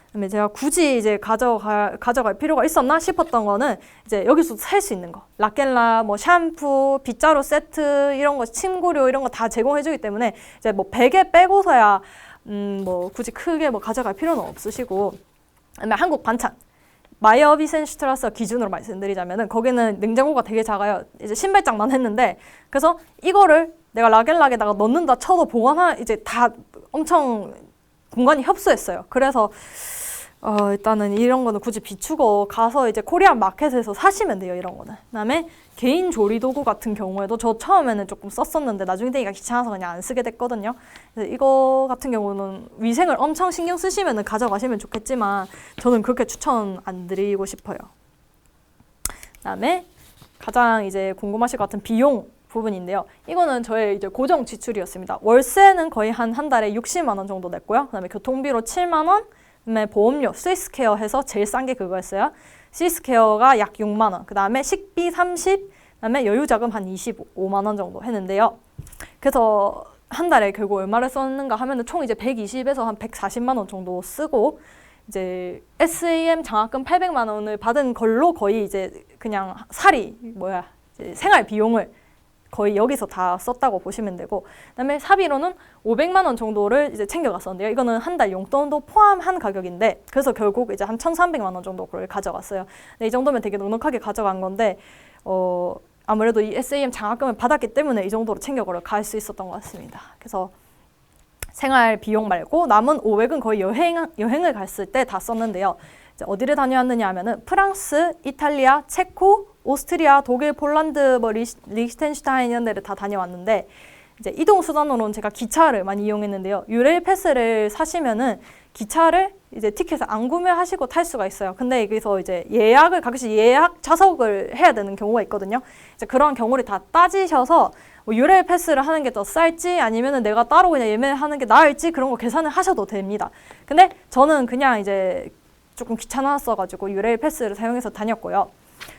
그다음에 제가 굳이 이제 가져갈 필요가 있었나 싶었던 거는 이제 여기서 살 수 있는 거, 락겔라, 뭐 샴푸, 빗자루 세트 이런 거, 침구류 이런 거 다 제공해주기 때문에 이제 뭐 베개 빼고서야 뭐 굳이 크게 뭐 가져갈 필요는 없으시고, 그다음에 한국 반찬. 마이어 비센슈트라스 기준으로 말씀드리자면은 거기는 냉장고가 되게 작아요. 이제 신발장만 했는데, 그래서 이거를 내가 락겔락에다가 넣는다 쳐도 이제 다 엄청 공간이 협소했어요. 그래서 일단은 이런 거는 굳이 비추고 가서 이제 코리안 마켓에서 사시면 돼요, 이런 거는. 그다음에 개인 조리 도구 같은 경우에도 저 처음에는 조금 썼었는데 나중에 되니까 귀찮아서 그냥 안 쓰게 됐거든요. 그래서 이거 같은 경우는 위생을 엄청 신경 쓰시면 가져가시면 좋겠지만 저는 그렇게 추천 안 드리고 싶어요. 그다음에 가장 이제 궁금하실 것 같은 비용 부분인데요. 이거는 저의 이제 고정 지출이었습니다. 월세는 거의 한 달에 60만 원 정도 냈고요. 그다음에 교통비로 7만 원, 그다음에 보험료 스위스케어 해서 제일 싼 게 그거였어요. 스위스케어가 약 6만 원, 그다음에 식비 30, 그다음에 여유자금 한 25만 원 정도 했는데요. 그래서 한 달에 결국 얼마를 썼는가 하면은 총 이제 120에서 한 140만 원 정도 쓰고, 이제 SAM 장학금 800만 원을 받은 걸로 거의 이제 그냥 이제 생활 비용을 거의 여기서 다 썼다고 보시면 되고, 그다음에 사비로는 500만 원 정도를 이제 챙겨갔었는데요. 이거는 한 달 용돈도 포함한 가격인데, 그래서 결국 이제 한 1,300만 원 정도를 가져갔어요. 근데 이 정도면 되게 넉넉하게 가져간 건데, 아무래도 이 SAM 장학금을 받았기 때문에 이 정도로 챙겨갈 수 있었던 것 같습니다. 그래서 생활 비용 말고 남은 500은 거의 여행을 갔을 때 다 썼는데요. 이제 어디를 다녀왔느냐 하면은 프랑스, 이탈리아, 체코, 오스트리아, 독일, 폴란드, 뭐 리히텐슈타인 이런 데를 다 다녀왔는데, 이제 이동 수단으로는 제가 기차를 많이 이용했는데요. 유레일 패스를 사시면은 기차를 이제 티켓을 안 구매하시고 탈 수가 있어요. 근데 여기서 이제 가끔씩 예약 좌석을 해야 되는 경우가 있거든요. 이제 그런 경우를 다 따지셔서 뭐 유레일 패스를 하는 게 더 쌀지 아니면은 내가 따로 그냥 예매하는 게 나을지 그런 거 계산을 하셔도 됩니다. 근데 저는 그냥 이제 조금 귀찮았어가지고 유레일 패스를 사용해서 다녔고요.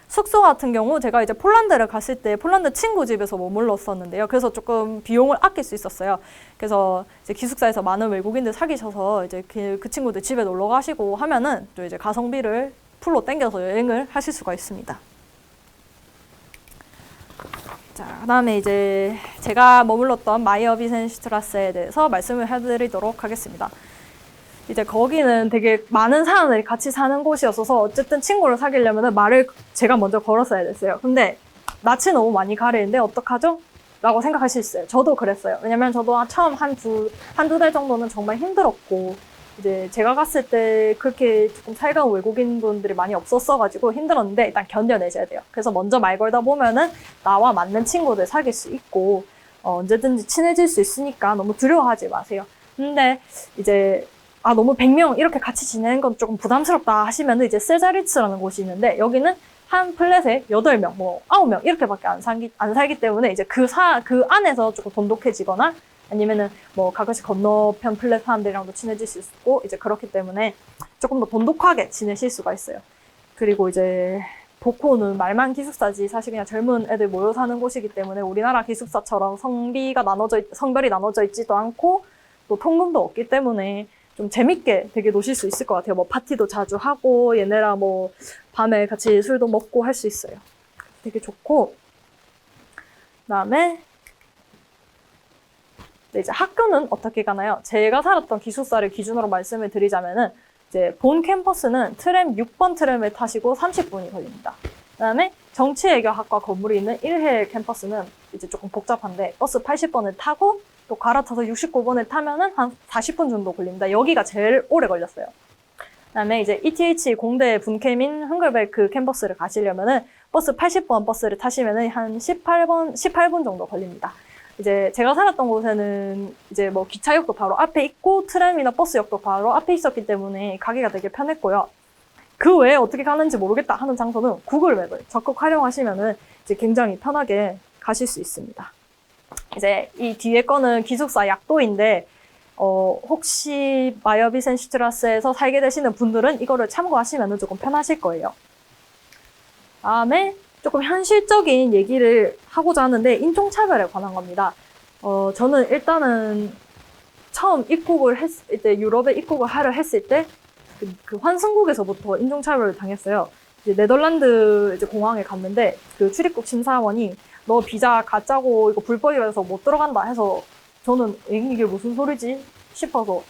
숙소 같은 경우 제가 이제 폴란드를 갔을 때 폴란드 친구 집에서 머물렀었는데요. 그래서 조금 비용을 아낄 수 있었어요. 그래서 이제 기숙사에서 많은 외국인들 사귀셔서 이제 그 친구들 집에 놀러 가시고 하면은 또 이제 가성비를 풀로 땡겨서 여행을 하실 수가 있습니다. 자, 그다음에 이제 제가 머물렀던 마이어 비센슈트라스에 대해서 말씀을 해드리도록 하겠습니다. 이제 거기는 되게 많은 사람들이 같이 사는 곳이었어서 어쨌든 친구를 사귀려면 말을 제가 먼저 걸었어야 됐어요. 근데 낯이 너무 많이 가리는데 어떡하죠? 라고 생각하실 수 있어요. 저도 그랬어요. 왜냐면 저도 처음 한두 달 정도는 정말 힘들었고, 이제 제가 갔을 때 그렇게 조금 살가운 외국인 분들이 많이 없었어가지고 힘들었는데 일단 견뎌내셔야 돼요. 그래서 먼저 말 걸다 보면은 나와 맞는 친구들 사귈 수 있고, 언제든지 친해질 수 있으니까 너무 두려워하지 마세요. 근데 이제 너무 100명 이렇게 같이 지내는 건 조금 부담스럽다 하시면 이제 세자리츠라는 곳이 있는데, 여기는 한 플랫에 8명, 뭐 9명 이렇게밖에 안 살기 때문에 이제 그 안에서 조금 돈독해지거나 아니면은 뭐 가끔씩 건너편 플랫 사람들이랑도 친해질 수 있고, 이제 그렇기 때문에 조금 더 돈독하게 지내실 수가 있어요. 그리고 이제 도코는 말만 기숙사지 사실 그냥 젊은 애들 모여 사는 곳이기 때문에 우리나라 기숙사처럼 성별이 나눠져 있지도 않고 또 통금도 없기 때문에 좀 재밌게 되게 노실 수 있을 것 같아요. 뭐 파티도 자주 하고 얘네랑 뭐 밤에 같이 술도 먹고 할 수 있어요. 되게 좋고 그다음에 이제 학교는 어떻게 가나요? 제가 살았던 기숙사를 기준으로 말씀을 드리자면은 이제 본 캠퍼스는 트램 6번 트램을 타시고 30분이 걸립니다. 그다음에 정치외교학과 건물이 있는 1회 캠퍼스는 이제 조금 복잡한데 버스 80번을 타고 또 갈아타서 69번을 타면은 한 40분 정도 걸립니다. 여기가 제일 오래 걸렸어요. 그다음에 이제 ETH 공대 분캠인 흥글베르크 캠퍼스를 가시려면은 버스 80번 버스를 타시면은 한 18분 정도 걸립니다. 이제 제가 살았던 곳에는 이제 뭐 기차역도 바로 앞에 있고 트램이나 버스역도 바로 앞에 있었기 때문에 가기가 되게 편했고요. 그 외에 어떻게 가는지 모르겠다 하는 장소는 구글 맵을 적극 활용하시면은 이제 굉장히 편하게 가실 수 있습니다. 이제 이 뒤에 거는 기숙사 약도인데 혹시 마이어비센슈트라스에서 살게 되시는 분들은 이거를 참고하시면 조금 편하실 거예요. 다음에 조금 현실적인 얘기를 하고자 하는데 인종차별에 관한 겁니다. 저는 일단은 처음 입국을 했을 때 유럽에 입국을 하려 했을 때 그 환승국에서부터 인종차별을 당했어요. 이제 네덜란드 이제 공항에 갔는데 그 출입국 심사원이 너 비자 가짜고 이거 불법이라서 못 들어간다 해서 저는 이게 무슨 소리지 싶어서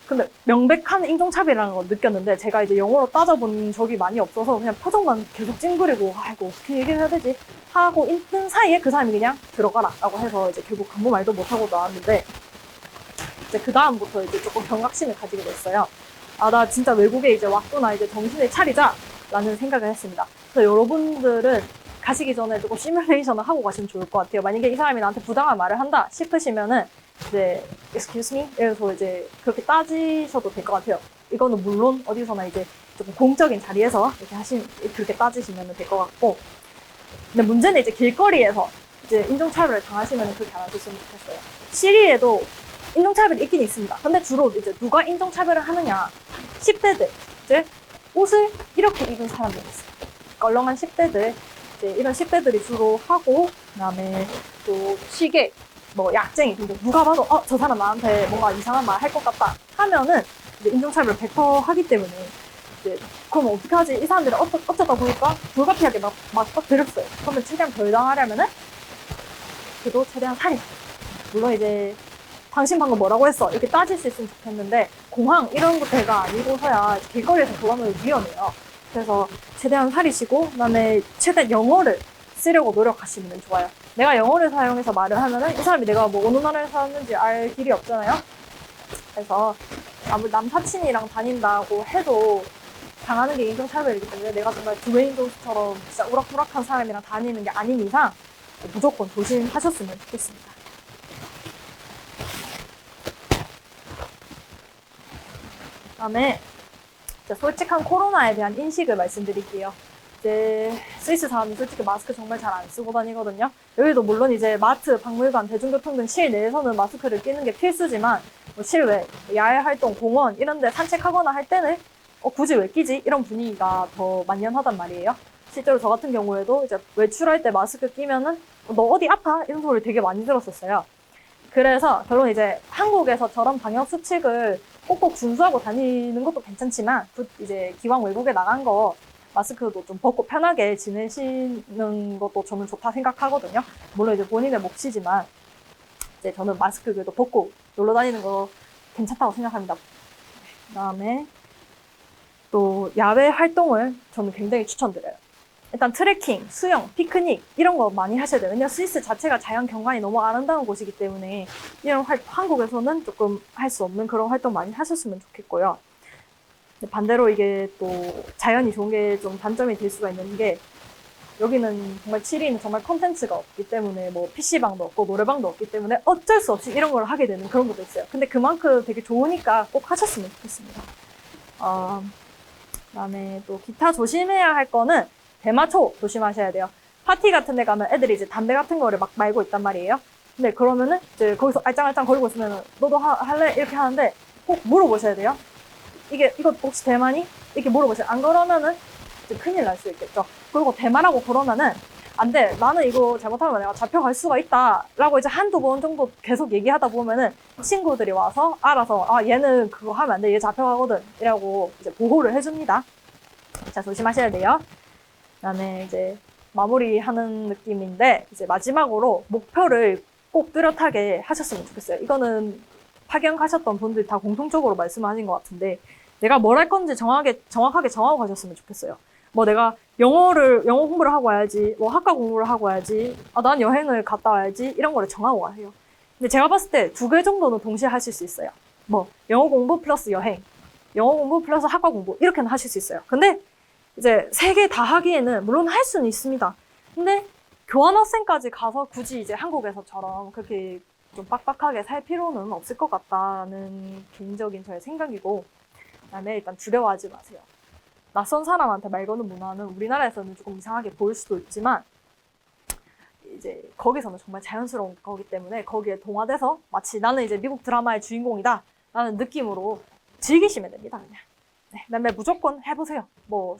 근데 명백한 인종차별이라는 걸 느꼈는데 제가 이제 영어로 따져본 적이 많이 없어서 그냥 표정만 계속 찡그리고 아이고 어떻게 얘기를 해야 되지 하고 있는 사이에 그 사람이 그냥 들어가라 라고 해서 이제 결국 아무 말도 못하고 나왔는데 이제 그 다음부터 이제 조금 경각심을 가지게 됐어요. 아, 나 진짜 외국에 이제 왔구나 이제 정신을 차리자 라는 생각을 했습니다. 그래서 여러분들은 가시기 전에 조금 시뮬레이션을 하고 가시면 좋을 것 같아요. 만약에 이 사람이 나한테 부당한 말을 한다 싶으시면은 이제 excuse me 이래서 이제 그렇게 따지셔도 될 것 같아요. 이거는 물론 어디서나 이제 조금 공적인 자리에서 이렇게 그렇게 따지시면 될 것 같고 근데 문제는 이제 길거리에서 이제 인종차별을 당하시면 그렇게 안 하셨으면 좋겠어요. 시리에도 인종차별이 있긴 있습니다. 근데 주로 이제 누가 인종차별을 하느냐 10대들 이제 옷을 이렇게 입은 사람들이 있어요. 껄렁한 10대들 이제 이런 10대들이 주로 하고 그다음에 또 시계 뭐 약쟁이 근데 누가 봐도 저 사람 나한테 뭔가 이상한 말 할 것 같다 하면은 이제 인종차별 100% 하기 때문에 이제 그럼 어떻게 하지? 이 사람들이 어쩌다 보니까 불가피하게 막 때렸어요. 그러면 최대한 덜 당하려면은 그래도 최대한 살인. 물론 이제 당신 방금 뭐라고 했어? 이렇게 따질 수 있으면 좋겠는데 공항 이런 데가 아니고서야 길거리에서 그러면 위험해요. 그래서 최대한 살이시고 그다음에 최대한 영어를 쓰려고 노력하시면 좋아요. 내가 영어를 사용해서 말을 하면은 이 사람이 내가 뭐 어느 나라에 사는지 알 길이 없잖아요. 그래서 아무리 남사친이랑 다닌다고 해도 당하는 게 인종차별이기 때문에 내가 정말 드웨인 존스처럼 진짜 우락부락한 사람이랑 다니는 게 아닌 이상 무조건 조심하셨으면 좋겠습니다. 그다음에 솔직한 코로나에 대한 인식을 말씀드릴게요. 이제 스위스 사람이 솔직히 마스크 정말 잘 안 쓰고 다니거든요. 여기도 물론 이제 마트, 박물관, 대중교통 등 실내에서는 마스크를 끼는 게 필수지만 뭐 실외, 야외 활동, 공원 이런 데 산책하거나 할 때는 굳이 왜 끼지? 이런 분위기가 더 만연하단 말이에요. 실제로 저 같은 경우에도 이제 외출할 때 마스크 끼면은 너 어디 아파? 이런 소리 되게 많이 들었었어요. 그래서 결론 이제 한국에서 저런 방역 수칙을 꼭꼭 준수하고 다니는 것도 괜찮지만 이제 기왕 외국에 나간 거 마스크도 좀 벗고 편하게 지내시는 것도 저는 좋다 생각하거든요. 물론 이제 본인의 몫이지만 이제 저는 마스크 그래도 벗고 놀러 다니는 거 괜찮다고 생각합니다. 그다음에 또 야외 활동을 저는 굉장히 추천드려요. 일단 트레킹, 수영, 피크닉 이런 거 많이 하셔야 돼요. 왜냐면 스위스 자체가 자연 경관이 너무 아름다운 곳이기 때문에 이런 한국에서는 조금 할 수 없는 그런 활동 많이 하셨으면 좋겠고요. 근데 반대로 이게 또 자연이 좋은 게 좀 단점이 될 수가 있는 게 여기는 정말 칠리는 정말 콘텐츠가 없기 때문에 뭐 PC방도 없고 노래방도 없기 때문에 어쩔 수 없이 이런 걸 하게 되는 그런 것도 있어요. 근데 그만큼 되게 좋으니까 꼭 하셨으면 좋겠습니다. 그다음에 또 기타 조심해야 할 거는 대마초 조심하셔야 돼요. 파티 같은 데 가면 애들이 이제 담배 같은 거를 막 말고 있단 말이에요. 근데 그러면은 이제 거기서 알짱알짱 거리고 있으면 너도 할래? 이렇게 하는데 꼭 물어보셔야 돼요. 이거 혹시 대만이? 이렇게 물어보세요. 안 그러면은 이제 큰일 날 수 있겠죠. 그리고 대말하고 그러면은 안 돼. 나는 이거 잘못하면 내가 잡혀갈 수가 있다. 라고 이제 한두 번 정도 계속 얘기하다 보면은 친구들이 와서 알아서 아, 얘는 그거 하면 안 돼. 얘 잡혀가거든. 이라고 이제 보호를 해줍니다. 자, 조심하셔야 돼요. 그다음에 이제 마무리하는 느낌인데 이제 마지막으로 목표를 꼭 뚜렷하게 하셨으면 좋겠어요. 이거는 파견 가셨던 분들이 다 공통적으로 말씀하신 것 같은데 내가 뭘 할 건지 정확하게 정하고 가셨으면 좋겠어요. 뭐 내가 영어 공부를 하고 와야지, 뭐 학과 공부를 하고 와야지, 아, 난 여행을 갔다 와야지, 이런 거를 정하고 가세요. 근데 제가 봤을 때 2개 정도는 동시에 하실 수 있어요. 뭐, 영어 공부 플러스 여행, 영어 공부 플러스 학과 공부, 이렇게는 하실 수 있어요. 근데 이제 3개 다 하기에는 물론 할 수는 있습니다. 근데 교환학생까지 가서 굳이 이제 한국에서처럼 그렇게 좀 빡빡하게 살 필요는 없을 것 같다는 개인적인 저의 생각이고, 그다음에 일단 두려워하지 마세요. 낯선 사람한테 말 거는 문화는 우리나라에서는 조금 이상하게 보일 수도 있지만 이제 거기서는 정말 자연스러운 거기 때문에 거기에 동화돼서 마치 나는 이제 미국 드라마의 주인공이다 라는 느낌으로 즐기시면 됩니다. 그냥. 네, 그다음에 무조건 해보세요. 뭐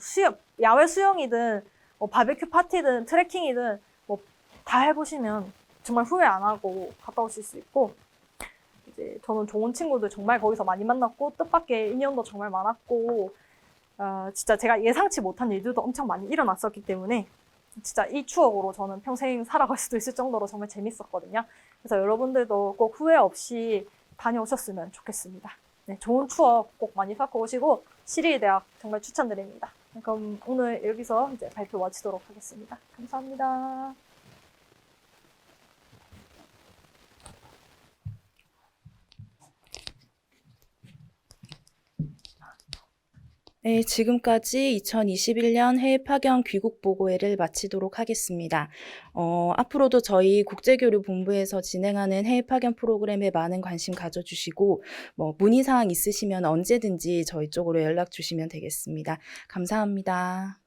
야외 수영이든 뭐 바베큐 파티든 트레킹이든 뭐 다 해보시면 정말 후회 안 하고 갔다 오실 수 있고, 이제 저는 좋은 친구들 정말 거기서 많이 만났고 뜻밖의 인연도 정말 많았고, 진짜 제가 예상치 못한 일들도 엄청 많이 일어났었기 때문에 진짜 이 추억으로 저는 평생 살아갈 수도 있을 정도로 정말 재밌었거든요. 그래서 여러분들도 꼭 후회 없이 다녀오셨으면 좋겠습니다. 네, 좋은 추억 꼭 많이 쌓고 오시고 시리대학 정말 추천드립니다. 그럼 오늘 여기서 이제 발표 마치도록 하겠습니다. 감사합니다. 네, 지금까지 2021년 해외 파견 귀국 보고회를 마치도록 하겠습니다. 앞으로도 저희 국제교류본부에서 진행하는 해외 파견 프로그램에 많은 관심 가져주시고, 문의사항 있으시면 언제든지 저희 쪽으로 연락 주시면 되겠습니다. 감사합니다.